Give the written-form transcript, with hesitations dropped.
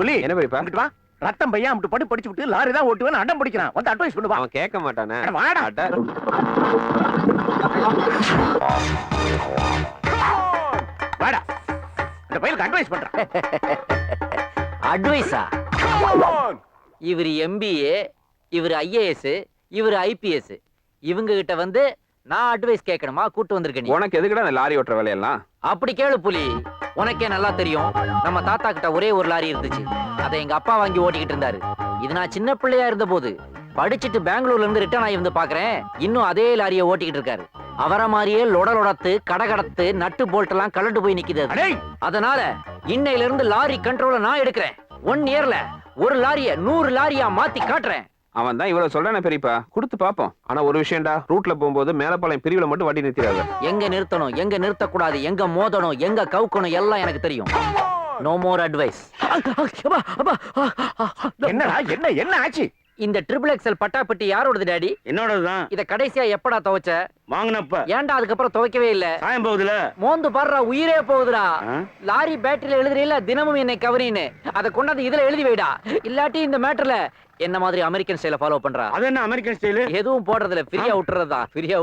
புலி என்ன பெரியப்பா? அங்கிட்டு வா. ரத்தம் பையன் அம்பிட்டு படி படிச்சு விட்டு லாரி தான் ஓட்டுவேன் அடம் பிடிக்கிறான். வந்து அட்வைஸ் பண்ணுவா. அவன் கேட்க மாட்டானே. அட வாடா. அட. வாடா. இந்த பையனுக்கு அட்வைஸ் பண்றேன். அட்வைஸா? இவர் எம்பிஏ, இவர் ஐஏஎஸ், இவர் ஐபிஎஸ். இவங்க கிட்ட வந்து நான் அட்வைஸ் கேட்கணுமா? கூட்டு வந்திருக்க நீ. உனக்கு எதுக்குடா அந்த லாரி ஓட்டுற வேலையெல்லாம்? அப்படி கேளு புலி. உனக்கே நல்லா தெரியும், நம்ம தாத்தா கிட்ட ஒரே ஒரு லாரி இருந்துச்சு. அதை எங்க அப்பா வாங்கி ஓட்டிக்கிட்டு இருந்தாரு. இது நான் சின்ன பிள்ளையா இருந்த போது. படிச்சுட்டு பெங்களூர்ல இருந்து ரிட்டர்ன் ஆகி வந்து பாக்குறேன், இன்னும் அதே லாரியை ஓட்டிக்கிட்டு இருக்காரு. அவரை மாதிரியே லொடலொடத்து கடகடத்து நட்டு போல்ட் எல்லாம் கலண்டு போய் நிக்குது. அதனால இன்னையில இருந்து லாரி கண்ட்ரோல நான் எடுக்கிறேன். 1 இயர்ல ஒரு லாரிய 100 லாரியா மாத்தி காட்டுறேன். அவன் தான் இவ்வளவு சொல்றானே பெரியப்பா, கொடுத்து பாப்போம். ஆனா ஒரு விஷயம்டா, ரூட்ல போகும்போது மேலப்பாளையம் பிரிவுல மட்டும் வண்டி நிறுத்திடாத. எங்க நிறுத்தணும், எங்க நிறுத்தக்கூடாது, எங்க மோதணும், எங்க கவுக்கணும் எல்லாம் எனக்கு தெரியும். No more advice. என்னடா என்ன என்ன ஆச்சு? இந்த ட்ரிபிள் எக்ஸல் பட்டாப்பட்டி யாரோடது டாடி? என்னோடதுதான். இத கடைசியா எப்படா துவைச்ச? வாங்கினப்ப. ஏன்டா அதுக்கப்புறம் துவைக்கவே இல்ல? சாயம் போகுதுல. மோந்து பாடுறா, உயிரே போகுதுடா. லாரி பேட்டரியில எழுதுறீல தினமும் என்னை கவரின்னு, அதை கொண்டாந்து இதுல எழுதி வைடா. இல்லாட்டி இந்த மேட்டர்ல என்ன மாதிரி அமெரிக்கன் ஸ்டைல ஃபாலோ பண்றா. அது என்ன அமெரிக்கன் ஸ்டைல்? எதுவும் போடுறதுல ஃப்ரீயா விட்டுறதா. ஃப்ரீயா